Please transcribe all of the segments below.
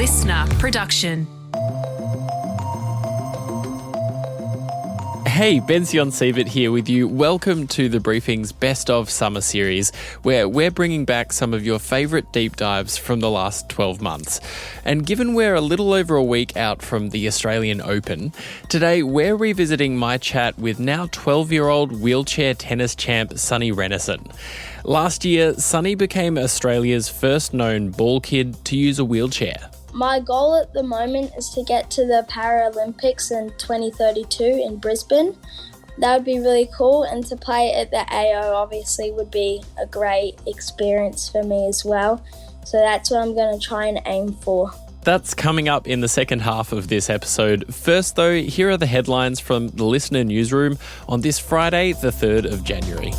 listener production. Hey, Bension Siebert here with you. Welcome to the Briefing's Best of Summer series, where we're bringing back some of your favourite deep dives from the last 12 months. And given we're a little over a week out from the Australian Open, today we're revisiting my chat with now 12-year-old wheelchair tennis champ Sonny Rennison. Last year, Sonny became Australia's first known ballkid to use a wheelchair. My goal at the moment is to get to the Paralympics in 2032 in Brisbane. That would be really cool, and to play at the AO obviously would be a great experience for me as well. So that's what I'm going to try and aim for. That's coming up in the second half of this episode. First though, here are the headlines from the Listener Newsroom on this Friday, the 3rd of January.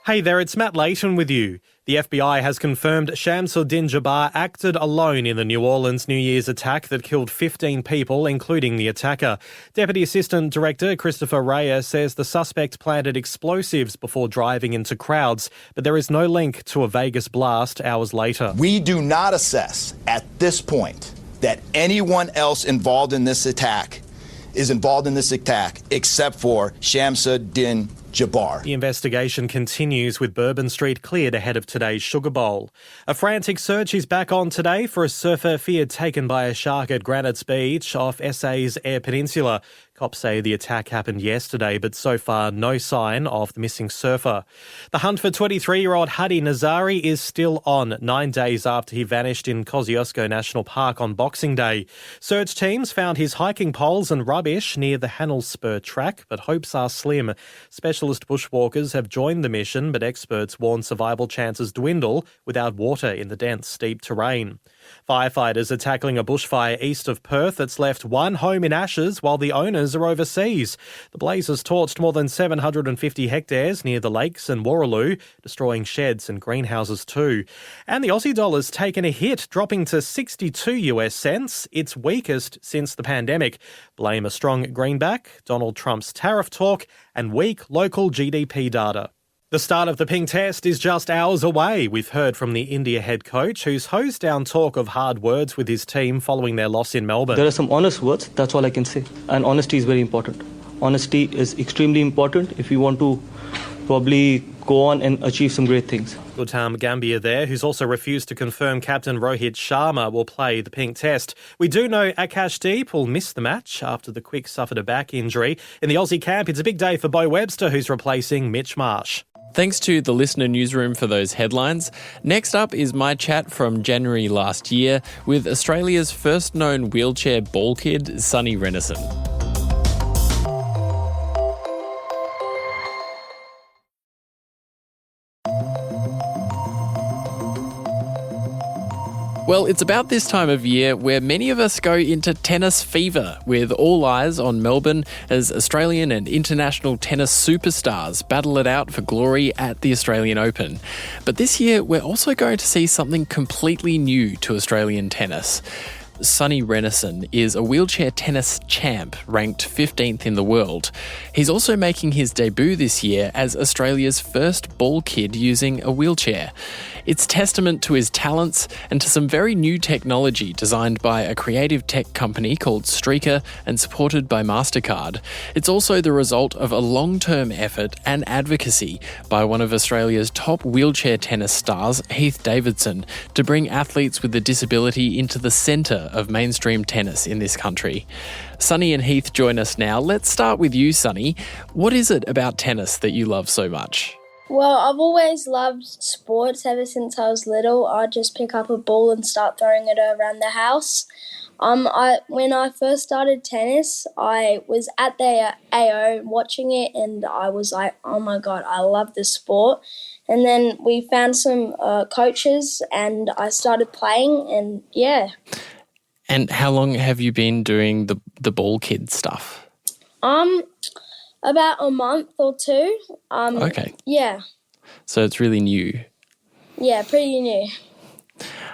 Hey there, it's Matt Layton with you. The FBI has confirmed Shamsuddin Jabbar acted alone in the New Orleans New Year's attack that killed 15 people, including the attacker. Deputy Assistant Director Christopher Reyes says the suspect planted explosives before driving into crowds, but there is no link to a Vegas blast hours later. We do not assess at this point that anyone else involved in this attack is involved in this attack except for Shamsuddin Jabbar. The investigation continues with Bourbon Street cleared ahead of today's Sugar Bowl. A frantic search is back on today for a surfer feared taken by a shark at Granite's Beach off SA's Eyre Peninsula. Cops say the attack happened yesterday, but so far no sign of the missing surfer. The hunt for 23-year-old Hadi Nazari is still on, 9 days after he vanished in Kosciuszko National Park on Boxing Day. Search teams found his hiking poles and rubbish near the Hannell Spur track, but hopes are slim. Specialist bushwalkers have joined the mission, but experts warn survival chances dwindle without water in the dense, steep terrain. Firefighters are tackling a bushfire east of Perth that's left one home in ashes while the owners are overseas. The blazes torched more than 750 hectares near the lakes and Warraloo, destroying sheds and greenhouses too. And the Aussie dollar's taken a hit, dropping to 62 US cents, its weakest since the pandemic. Blame a strong greenback, Donald Trump's tariff talk, and weak local GDP data. The start of the ping test is just hours away. We've heard from the India head coach who's hosed down talk of hard words with his team following their loss in Melbourne. There are some honest words, that's all I can say. And honesty is very important. Honesty is extremely important if you want to probably go on and achieve some great things. Gautam Gambhir there, who's also refused to confirm captain Rohit Sharma will play the pink test. We do know Akashdeep will miss the match after the quick suffered a back injury. In the Aussie camp, it's a big day for Bo Webster, who's replacing Mitch Marsh. Thanks to the Listener Newsroom for those headlines. Next up is my chat from January last year with Australia's first known wheelchair ball kid, Sonny Rennison. Well, it's about this time of year where many of us go into tennis fever, with all eyes on Melbourne as Australian and international tennis superstars battle it out for glory at the Australian Open. But this year, we're also going to see something completely new to Australian tennis. Sonny Rennison is a wheelchair tennis champ, ranked 15th in the world. He's also making his debut this year as Australia's first ball kid using a wheelchair. It's testament to his talents and to some very new technology designed by a creative tech company called Streaker and supported by MasterCard. It's also the result of a long-term effort and advocacy by one of Australia's top wheelchair tennis stars, Heath Davidson, to bring athletes with a disability into the centre of mainstream tennis in this country. Sonny and Heath join us now. Let's start with you, Sonny. What is it about tennis that you love so much? Well, I've always loved sports ever since I was little. I'd just pick up a ball and start throwing it around the house. When I first started tennis, I was at the AO watching it and I was like, oh my God, I love this sport. And then we found some coaches and I started playing and yeah. And how long have you been doing the ball kid stuff? About a month or two. Okay. Yeah. So it's really new. Yeah, pretty new.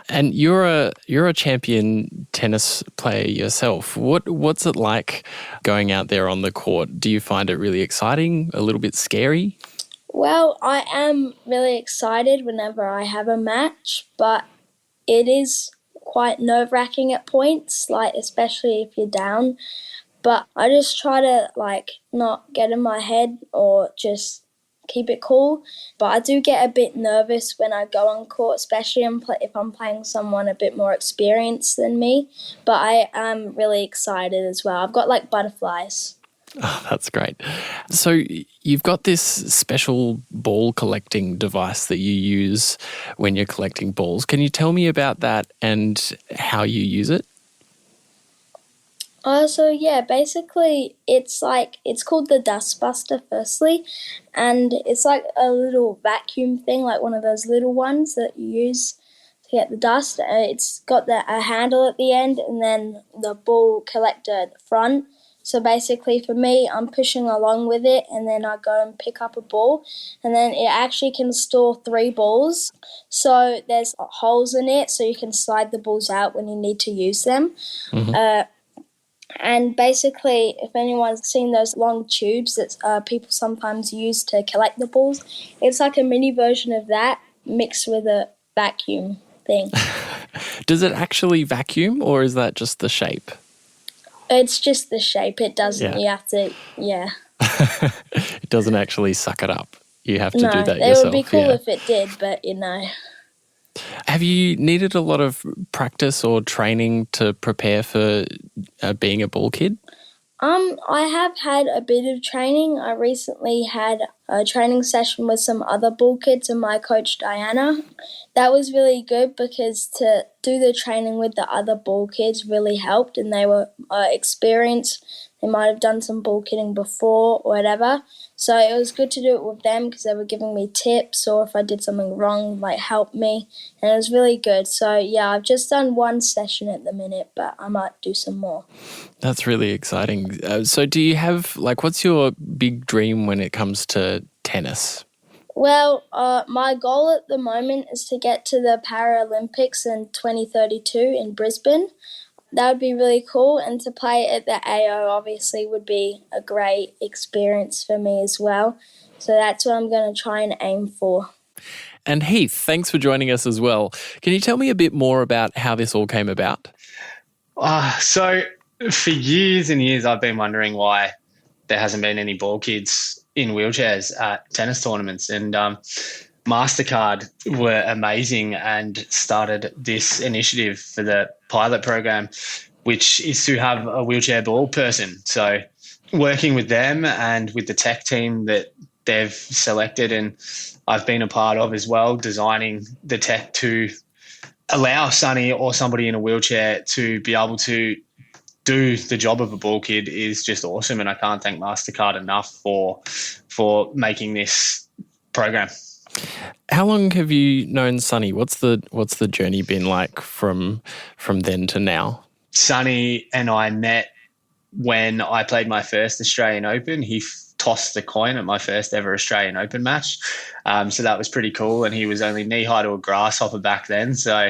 And you're a champion tennis player yourself. What's it like going out there on the court? Do you find it really exciting, a little bit scary? Well, I am really excited whenever I have a match, but it is quite nerve-wracking at points, like especially if you're down. But I just try to not get in my head or just keep it cool. But I do get a bit nervous when I go on court, especially if I'm playing someone a bit more experienced than me. But I am really excited as well. I've got butterflies. Oh, that's great. So you've got this special ball collecting device that you use when you're collecting balls. Can you tell me about that and how you use it? Basically it's called the dust buster firstly, and it's like a little vacuum thing, like one of those little ones that you use to get the dust. It's got a handle at the end and then the ball collector at the front. So basically for me, I'm pushing along with it and then I go and pick up a ball, and then it actually can store 3 balls. So there's holes in it so you can slide the balls out when you need to use them. Mm-hmm. And basically, if anyone's seen those long tubes that people sometimes use to collect the balls, it's like a mini version of that mixed with a vacuum thing. Does it actually vacuum or is that just the shape? It's just the shape. It doesn't. Yeah. You have to, It doesn't actually suck it up. You have to do that yourself. It would be cool if it did, but Have you needed a lot of practice or training to prepare for being a ball kid? I have had a bit of training. I recently had a training session with some other ball kids and my coach Diana. That was really good because to do the training with the other ball kids really helped, and they were experienced. They might have done some ball kidding before or whatever. So it was good to do it with them because they were giving me tips, or if I did something wrong, help me. And it was really good. So, I've just done 1 session at the minute, but I might do some more. That's really exciting. So do you have, what's your big dream when it comes to tennis? Well, my goal at the moment is to get to the Paralympics in 2032 in Brisbane. That would be really cool, and to play at the AO obviously would be a great experience for me as well. So that's what I'm going to try and aim for. And Heath, thanks for joining us as well. Can you tell me a bit more about how this all came about? So for years and years I've been wondering why there hasn't been any ball kids in wheelchairs at tennis tournaments, and MasterCard were amazing and started this initiative for the pilot program, which is to have a wheelchair ball person. So working with them and with the tech team that they've selected and I've been a part of as well, designing the tech to allow Sonny or somebody in a wheelchair to be able to do the job of a ball kid is just awesome. And I can't thank MasterCard enough for making this program. How long have you known Sonny? What's the journey been like from then to now? Sonny and I met when I played my first Australian Open. He tossed the coin at my first ever Australian Open match. So that was pretty cool. And he was only knee-high to a grasshopper back then. So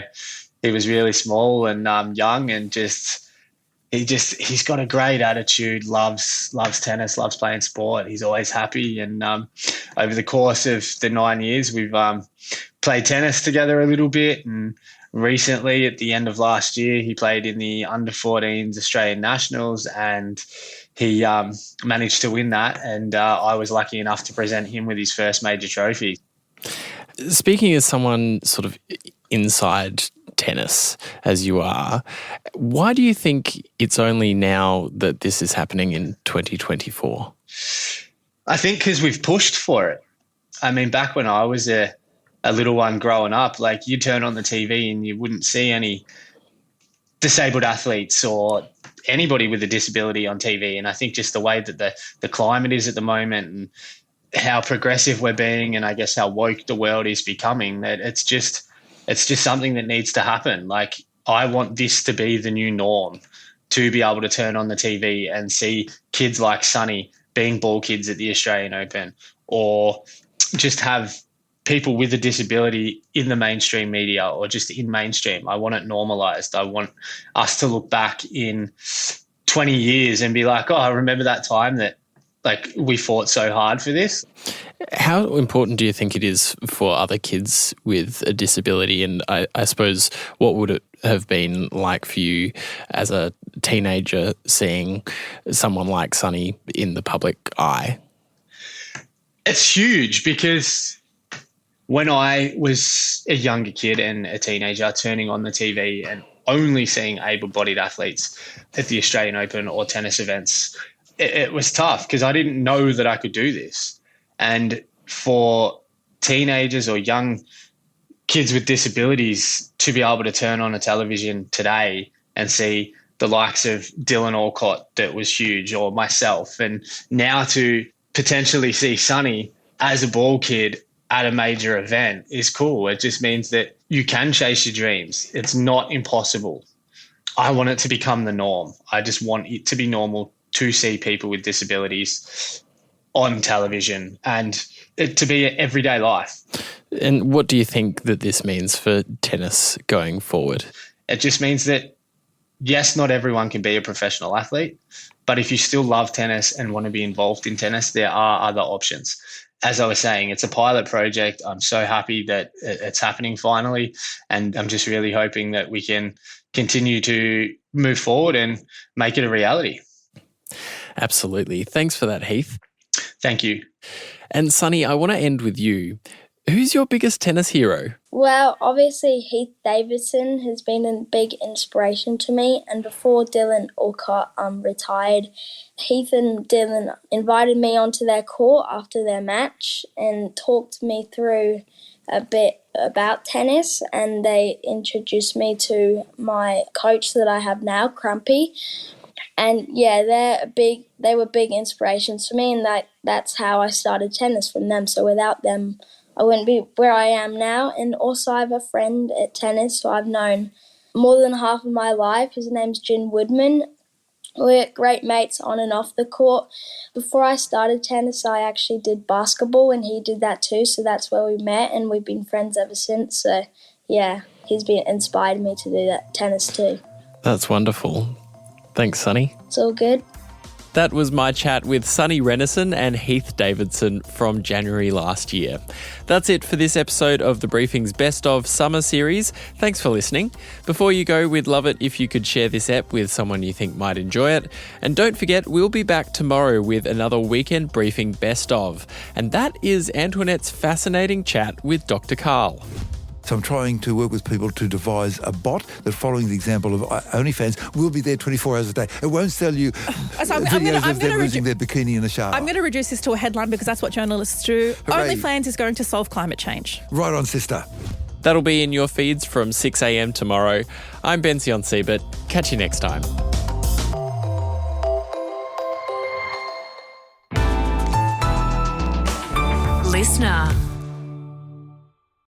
he was really small and young, and he's got a great attitude, loves tennis, loves playing sport. He's always happy. And over the course of the 9 years, we've played tennis together a little bit. And recently, at the end of last year, he played in the under-14s Australian Nationals, and he managed to win that. And I was lucky enough to present him with his first major trophy. Speaking as someone sort of inside tennis as you are, why do you think it's only now that this is happening in 2024? I think because we've pushed for it. I mean, back when I was a little one growing up, you turn on the TV and you wouldn't see any disabled athletes or anybody with a disability on TV. And I think just the way that the climate is at the moment and how progressive we're being, and I guess how woke the world is becoming, that it's just something that needs to happen. I want this to be the new norm, to be able to turn on the TV and see kids like Sonny being ball kids at the Australian Open, or just have people with a disability in the mainstream media or just in mainstream. I want it normalised. I want us to look back in 20 years and be like, oh, I remember that time that Like, we fought so hard for this. How important do you think it is for other kids with a disability? And I suppose, what would it have been like for you as a teenager seeing someone like Sonny in the public eye? It's huge, because when I was a younger kid and a teenager, turning on the TV and only seeing able-bodied athletes at the Australian Open or tennis events, it was tough, because I didn't know that I could do this. And for teenagers or young kids with disabilities to be able to turn on a television today and see the likes of Dylan Alcott, that was huge, or myself, and now to potentially see Sonny as a ball kid at a major event is cool. It just means that you can chase your dreams. It's not impossible. I want it to become the norm. I just want it to be normal to see people with disabilities on television and it to be everyday life. And what do you think that this means for tennis going forward? It just means that, yes, not everyone can be a professional athlete, but if you still love tennis and want to be involved in tennis, there are other options. As I was saying, it's a pilot project. I'm so happy that it's happening finally, and I'm just really hoping that we can continue to move forward and make it a reality. Absolutely. Thanks for that, Heath. Thank you. And Sonny, I want to end with you. Who's your biggest tennis hero? Well, obviously Heath Davidson has been a big inspiration to me, and before Dylan Alcott retired, Heath and Dylan invited me onto their court after their match and talked me through a bit about tennis, and they introduced me to my coach that I have now, Crumpy. And yeah, they were big inspirations for me, and that's how I started tennis, from them. So without them, I wouldn't be where I am now. And also I have a friend at tennis who I've known more than half of my life. His name's Jin Woodman. We're great mates on and off the court. Before I started tennis, I actually did basketball, and he did that too. So that's where we met, and we've been friends ever since. So yeah, he's inspired me to do that tennis too. That's wonderful. Thanks, Sonny. It's all good. That was my chat with Sonny Rennison and Heath Davidson from January last year. That's it for this episode of The Briefing's Best of Summer series. Thanks for listening. Before you go, we'd love it if you could share this ep with someone you think might enjoy it. And don't forget, we'll be back tomorrow with another Weekend Briefing Best of. And that is Antoinette's fascinating chat with Dr. Carl. So I'm trying to work with people to devise a bot that, following the example of OnlyFans, will be there 24 hours a day. It won't sell you videos of them losing their bikini in the shower. I'm going to reduce this to a headline because that's what journalists do. Hooray. OnlyFans is going to solve climate change. Right on, sister. That'll be in your feeds from 6 a.m. tomorrow. I'm Bension Siebert. Catch you next time. Listener.